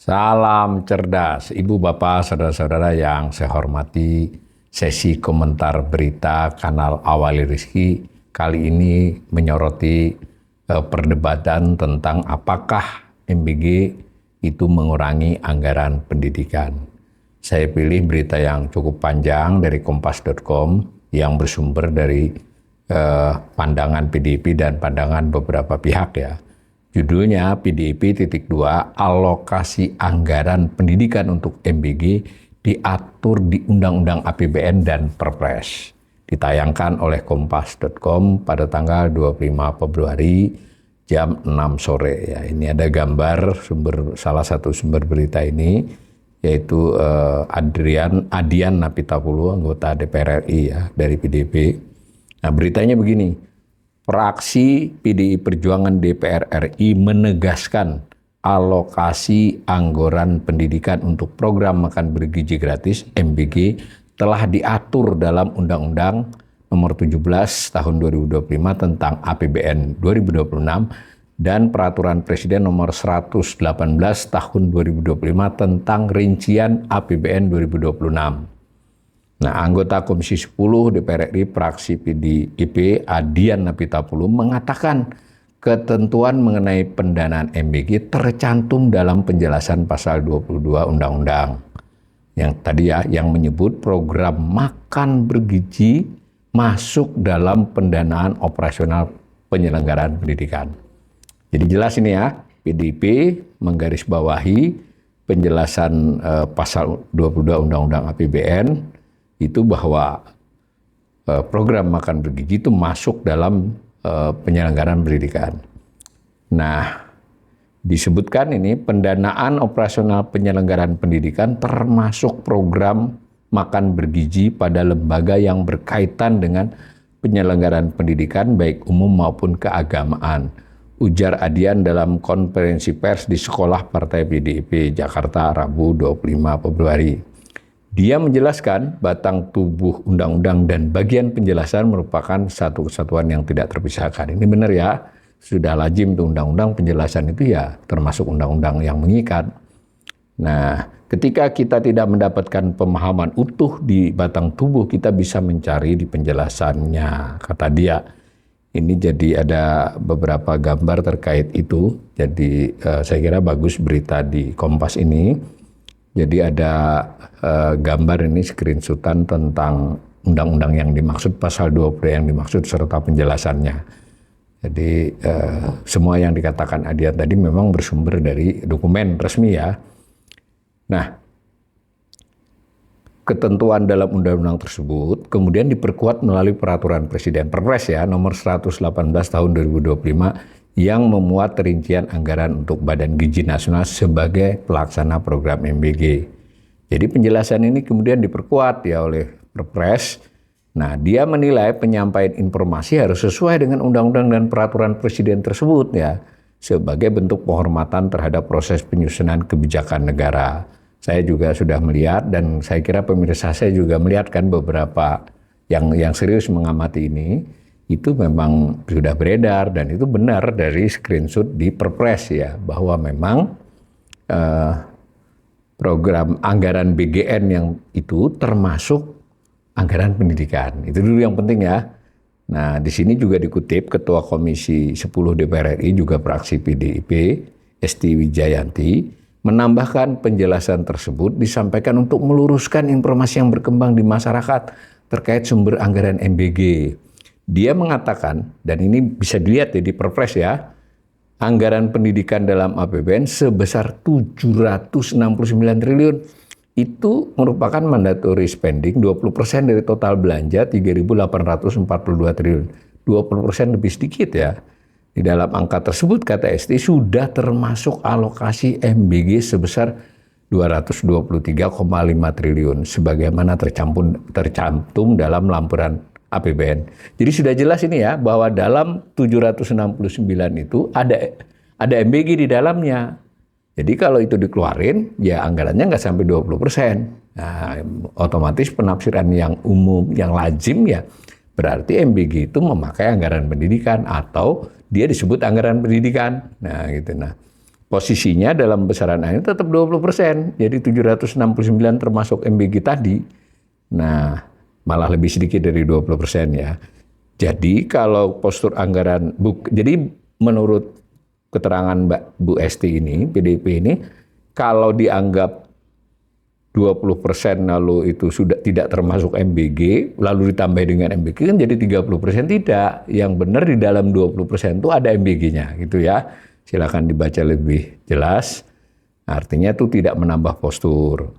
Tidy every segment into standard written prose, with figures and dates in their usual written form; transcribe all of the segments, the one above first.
Salam cerdas, Ibu Bapak, Saudara-saudara yang saya hormati. Sesi komentar berita kanal Awali Rizki kali ini menyoroti perdebatan tentang apakah MBG itu mengurangi anggaran pendidikan. Saya pilih berita yang cukup panjang dari kompas.com yang bersumber dari pandangan PDIP dan pandangan beberapa pihak ya. Judulnya PDIP *2 alokasi anggaran pendidikan untuk MBG diatur di Undang-Undang APBN dan Perpres. Ditayangkan oleh kompas.com pada tanggal 25 Februari jam 6 sore. Ya, ini ada gambar salah satu sumber berita ini, yaitu Adian Napitapulu, anggota DPR RI ya, dari PDIP. Nah, beritanya begini. Fraksi PDI Perjuangan DPR RI menegaskan alokasi anggaran pendidikan untuk program makan bergizi gratis MBG telah diatur dalam Undang-Undang Nomor 17 Tahun 2025 tentang APBN 2026 dan Peraturan Presiden Nomor 118 Tahun 2025 tentang rincian APBN 2026. Nah, anggota Komisi 10 DPR RI fraksi PDIP Adian Napitapulu mengatakan ketentuan mengenai pendanaan MBG tercantum dalam penjelasan pasal 22 Undang-Undang yang tadi ya, yang menyebut program makan bergizi masuk dalam pendanaan operasional penyelenggaraan pendidikan. Jadi jelas ini ya, PDIP menggarisbawahi penjelasan pasal 22 Undang-Undang APBN itu bahwa program makan bergizi itu masuk dalam penyelenggaraan pendidikan. Nah, disebutkan ini pendanaan operasional penyelenggaraan pendidikan termasuk program makan bergizi pada lembaga yang berkaitan dengan penyelenggaraan pendidikan baik umum maupun keagamaan. Ujar Adian dalam konferensi pers di Sekolah Partai PDIP Jakarta Rabu 25 Februari. Dia menjelaskan batang tubuh undang-undang dan bagian penjelasan merupakan satu kesatuan yang tidak terpisahkan. Ini benar ya, sudah lazim tuh undang-undang penjelasan itu ya termasuk undang-undang yang mengikat. Nah, ketika kita tidak mendapatkan pemahaman utuh di batang tubuh, kita bisa mencari di penjelasannya, kata dia. Ini jadi ada beberapa gambar terkait itu, jadi saya kira bagus berita di Kompas ini. Jadi ada gambar ini screenshotan tentang undang-undang yang dimaksud, pasal 20 yang dimaksud serta penjelasannya. Jadi semua yang dikatakan Adian tadi memang bersumber dari dokumen resmi ya. Nah, ketentuan dalam undang-undang tersebut kemudian diperkuat melalui peraturan Presiden Perpres ya nomor 118 tahun 2025 yang memuat rincian anggaran untuk Badan Gizi Nasional sebagai pelaksana program MBG. Jadi penjelasan ini kemudian diperkuat ya oleh Perpres. Nah, dia menilai penyampaian informasi harus sesuai dengan undang-undang dan peraturan Presiden tersebut ya, sebagai bentuk penghormatan terhadap proses penyusunan kebijakan negara. Saya juga sudah melihat dan saya kira pemirsa saya juga melihat kan beberapa yang serius mengamati ini. Itu memang sudah beredar dan itu benar dari screenshot di Perpres ya, bahwa memang program anggaran BGN yang itu termasuk anggaran pendidikan. Itu dulu yang penting ya. Nah, di sini juga dikutip Ketua Komisi 10 DPR RI juga fraksi PDIP Esti Wijayanti menambahkan penjelasan tersebut disampaikan untuk meluruskan informasi yang berkembang di masyarakat terkait sumber anggaran MBG. Dia mengatakan, dan ini bisa dilihat ya di Perpres ya, anggaran pendidikan dalam APBN sebesar 769 triliun. Itu merupakan mandatory spending 20% dari total belanja 3.842 triliun. 20% lebih sedikit ya. Di dalam angka tersebut, kata ST, sudah termasuk alokasi MBG sebesar 223,5 triliun. Sebagaimana tercantum dalam lampiran APBN. Jadi sudah jelas ini ya, bahwa dalam 769 itu ada MBG di dalamnya. Jadi kalau itu dikeluarin, ya anggarannya nggak sampai 20%. Nah, otomatis penafsiran yang umum, yang lazim ya, berarti MBG itu memakai anggaran pendidikan atau dia disebut anggaran pendidikan. Nah, gitu. Nah, posisinya dalam besaran ini tetap 20%. Jadi 769 termasuk MBG tadi. Nah, malah lebih sedikit dari 20% ya. Jadi kalau postur anggaran, jadi menurut keterangan Mbak Bu Esti ini, PDIP ini, kalau dianggap 20% lalu itu sudah tidak termasuk MBG, lalu ditambah dengan MBG kan jadi 30%, tidak. Yang benar di dalam 20% itu ada MBG-nya gitu ya. Silakan dibaca lebih jelas. Artinya itu tidak menambah postur.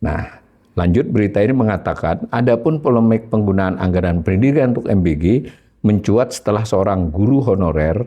Nah, lanjut berita ini mengatakan, adapun polemik penggunaan anggaran pendidikan untuk MBG mencuat setelah seorang guru honorer,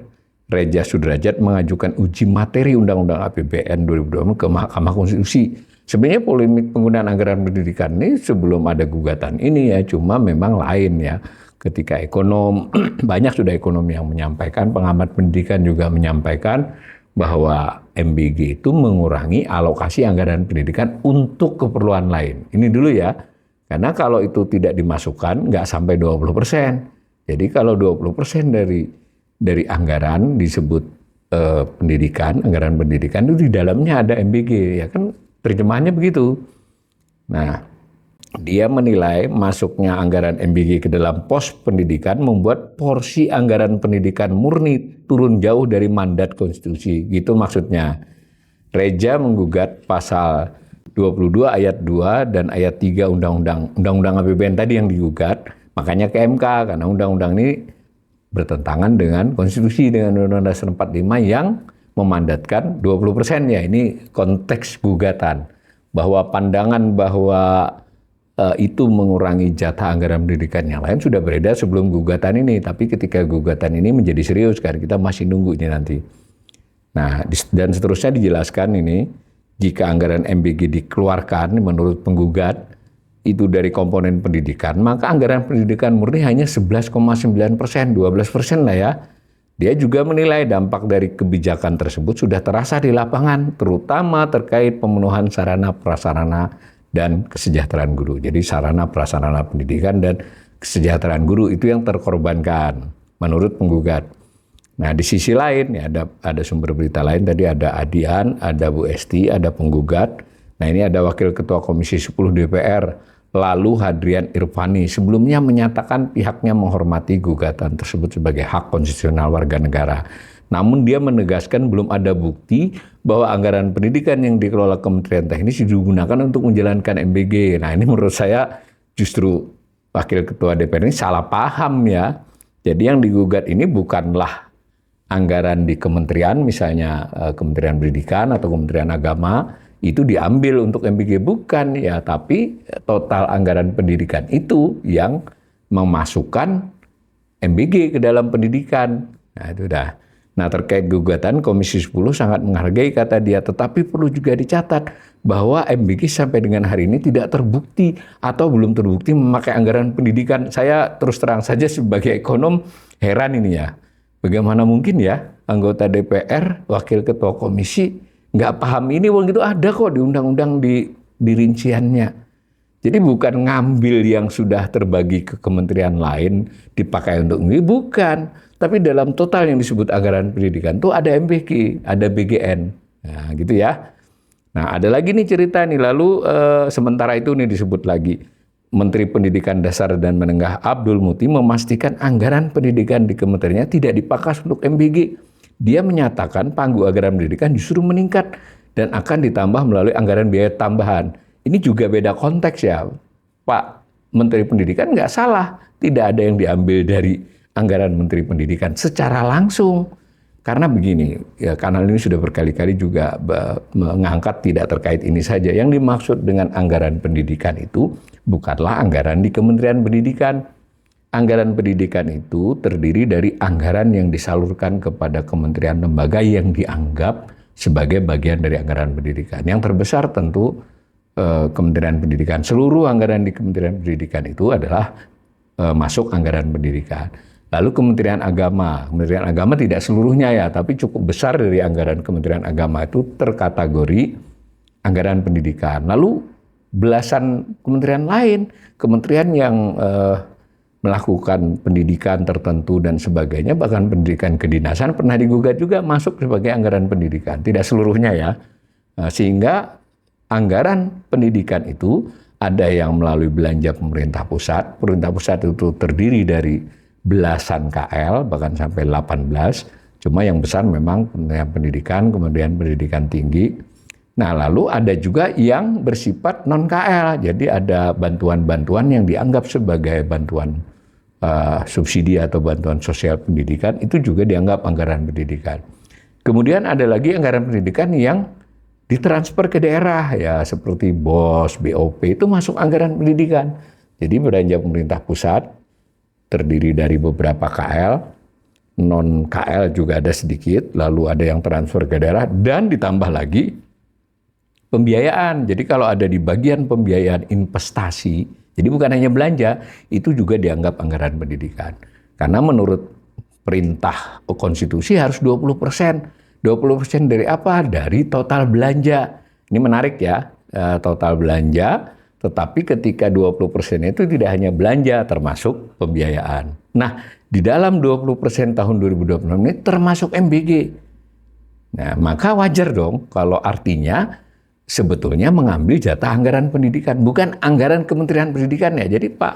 Reja Sudrajat, mengajukan uji materi Undang-Undang APBN 2020 ke Mahkamah Konstitusi. Sebenarnya polemik penggunaan anggaran pendidikan ini sebelum ada gugatan ini ya, cuma memang lain ya. Ketika ekonom, banyak sudah ekonom yang menyampaikan, pengamat pendidikan juga menyampaikan bahwa MBG itu mengurangi alokasi anggaran pendidikan untuk keperluan lain. Ini dulu ya, karena kalau itu tidak dimasukkan nggak sampai 20%. Jadi kalau 20% dari anggaran disebut pendidikan, anggaran pendidikan itu di dalamnya ada MBG, ya kan terjemahannya begitu. Nah, dia menilai masuknya anggaran MBG ke dalam pos pendidikan membuat porsi anggaran pendidikan murni turun jauh dari mandat konstitusi. Gitu maksudnya. Reja menggugat pasal 22 ayat 2 dan ayat 3 Undang-Undang APBN tadi yang digugat. Makanya ke MK, karena undang-undang ini bertentangan dengan konstitusi, dengan Undang-Undang Dasar 45 yang memandatkan 20% ya. Ini konteks gugatan. Bahwa pandangan bahwa itu mengurangi jatah anggaran pendidikan yang lain sudah beredar sebelum gugatan ini. Tapi ketika gugatan ini menjadi serius, kan kita masih nunggu ini nanti. Nah, dan seterusnya dijelaskan ini, jika anggaran MBG dikeluarkan menurut penggugat itu dari komponen pendidikan, maka anggaran pendidikan murni hanya 11,9%, 12% lah ya. Dia juga menilai dampak dari kebijakan tersebut sudah terasa di lapangan, terutama terkait pemenuhan sarana prasarana dan kesejahteraan guru. Jadi sarana prasarana pendidikan dan kesejahteraan guru itu yang terkorbankan menurut penggugat. Nah, di sisi lain ya ada sumber berita lain, tadi ada Adian, ada Bu Esti, ada penggugat. Nah, ini ada Wakil Ketua Komisi 10 DPR lalu Hadrian Irvani sebelumnya menyatakan pihaknya menghormati gugatan tersebut sebagai hak konstitusional warga negara. Namun dia menegaskan belum ada bukti bahwa anggaran pendidikan yang dikelola Kementerian Teknis digunakan untuk menjalankan MBG. Nah, ini menurut saya justru Wakil Ketua DPR ini salah paham ya. Jadi yang digugat ini bukanlah anggaran di kementerian, misalnya Kementerian Pendidikan atau Kementerian Agama, itu diambil untuk MBG, bukan ya, tapi total anggaran pendidikan itu yang memasukkan MBG ke dalam pendidikan. Nah, itu dah. Nah, terkait gugatan, Komisi 10 sangat menghargai kata dia, tetapi perlu juga dicatat bahwa MBG sampai dengan hari ini tidak terbukti atau belum terbukti memakai anggaran pendidikan. Saya terus terang saja sebagai ekonom heran ini ya. Bagaimana mungkin ya anggota DPR, Wakil Ketua Komisi nggak paham ini, wong itu ada kok di undang-undang di rinciannya. Jadi bukan ngambil yang sudah terbagi ke kementerian lain dipakai untuk ini, bukan. Tapi dalam total yang disebut anggaran pendidikan tuh ada MBG, ada BGN. Nah, gitu ya. Nah, ada lagi nih cerita nih, lalu sementara itu nih disebut lagi. Menteri Pendidikan Dasar dan Menengah Abdul Muti memastikan anggaran pendidikan di kementeriannya tidak dipakas untuk MBG. Dia menyatakan pagu anggaran pendidikan justru meningkat dan akan ditambah melalui anggaran biaya tambahan. Ini juga beda konteks ya. Pak Menteri Pendidikan nggak salah, tidak ada yang diambil dari anggaran Menteri Pendidikan secara langsung. Karena begini, ya, kanal ini sudah berkali-kali juga mengangkat tidak terkait ini saja. Yang dimaksud dengan anggaran pendidikan itu bukanlah anggaran di Kementerian Pendidikan. Anggaran pendidikan itu terdiri dari anggaran yang disalurkan kepada kementerian lembaga yang dianggap sebagai bagian dari anggaran pendidikan. Yang terbesar tentu Kementerian Pendidikan. Seluruh anggaran di Kementerian Pendidikan itu adalah masuk anggaran pendidikan. Lalu Kementerian Agama tidak seluruhnya ya, tapi cukup besar dari anggaran Kementerian Agama itu terkategori anggaran pendidikan. Lalu belasan kementerian lain, kementerian yang melakukan pendidikan tertentu dan sebagainya, bahkan pendidikan kedinasan pernah digugat juga masuk sebagai anggaran pendidikan. Tidak seluruhnya ya. Sehingga anggaran pendidikan itu ada yang melalui belanja pemerintah pusat. Pemerintah pusat itu terdiri dari belasan KL, bahkan sampai 18. Cuma yang besar memang pendidikan, kemudian pendidikan tinggi. Nah, lalu ada juga yang bersifat non-KL. Jadi ada bantuan-bantuan yang dianggap sebagai bantuan subsidi atau bantuan sosial pendidikan, itu juga dianggap anggaran pendidikan. Kemudian ada lagi anggaran pendidikan yang ditransfer ke daerah, ya seperti BOS, BOP, itu masuk anggaran pendidikan. Jadi belanja pemerintah pusat terdiri dari beberapa KL, non-KL juga ada sedikit, lalu ada yang transfer ke daerah, dan ditambah lagi pembiayaan. Jadi kalau ada di bagian pembiayaan investasi, jadi bukan hanya belanja, itu juga dianggap anggaran pendidikan. Karena menurut perintah konstitusi harus 20%. 20% dari apa? Dari total belanja. Ini menarik ya, total belanja, tetapi ketika 20% itu tidak hanya belanja, termasuk pembiayaan. Nah, di dalam 20% tahun 2026 ini termasuk MBG. Nah, maka wajar dong kalau artinya sebetulnya mengambil jatah anggaran pendidikan, bukan anggaran Kementerian Pendidikan ya. Jadi Pak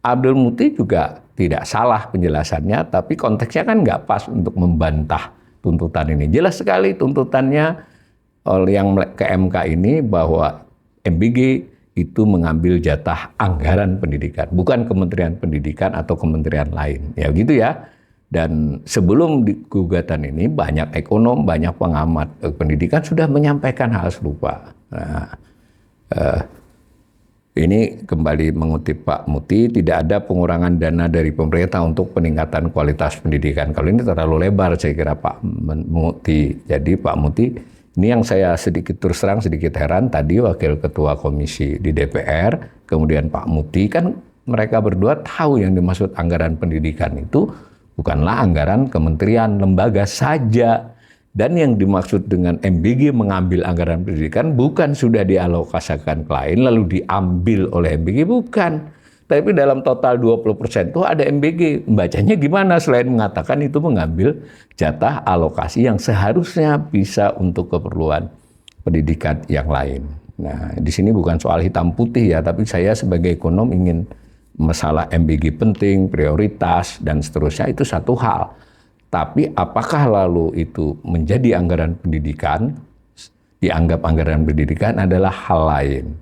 Abdul Muti juga tidak salah penjelasannya, tapi konteksnya kan nggak pas untuk membantah tuntutan ini. Jelas sekali tuntutannya oleh yang ke MK ini bahwa MBG itu mengambil jatah anggaran pendidikan, bukan Kementerian Pendidikan atau kementerian lain. Ya gitu ya. Dan sebelum gugatan ini banyak ekonom, banyak pengamat pendidikan sudah menyampaikan hal serupa. Nah, ini kembali mengutip Pak Muti, tidak ada pengurangan dana dari pemerintah untuk peningkatan kualitas pendidikan. Kalau ini terlalu lebar saya kira Pak Muti. Jadi Pak Muti, ini yang saya sedikit terus terang sedikit heran, tadi Wakil Ketua Komisi di DPR, kemudian Pak Muti, kan mereka berdua tahu yang dimaksud anggaran pendidikan itu bukanlah anggaran kementerian, lembaga saja. Dan yang dimaksud dengan MBG mengambil anggaran pendidikan bukan sudah dialokasikan ke lain lalu diambil oleh MBG, bukan. Tapi dalam total 20% itu ada MBG. Bacanya gimana selain mengatakan itu mengambil jatah alokasi yang seharusnya bisa untuk keperluan pendidikan yang lain. Nah, di sini bukan soal hitam putih ya, tapi saya sebagai ekonom ingin masalah MBG penting, prioritas, dan seterusnya itu satu hal. Tapi apakah lalu itu menjadi anggaran pendidikan, dianggap anggaran pendidikan adalah hal lain.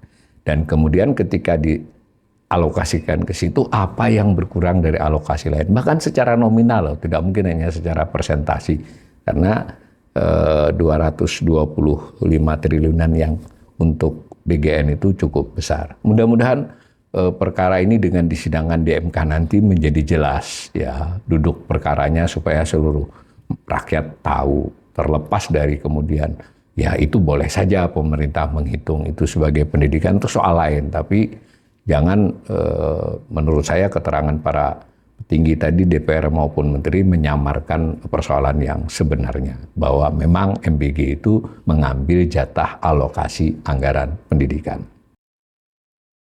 Dan kemudian ketika dialokasikan ke situ, apa yang berkurang dari alokasi lain? Bahkan secara nominal loh, tidak mungkin hanya secara persentasi. Karena 225 triliunan yang untuk BGN itu cukup besar. Mudah-mudahan perkara ini dengan disidangkan di MK nanti menjadi jelas ya, duduk perkaranya supaya seluruh rakyat tahu, terlepas dari kemudian ya itu boleh saja pemerintah menghitung itu sebagai pendidikan, itu soal lain, tapi jangan menurut saya keterangan para petinggi tadi DPR maupun menteri menyamarkan persoalan yang sebenarnya bahwa memang MBG itu mengambil jatah alokasi anggaran pendidikan.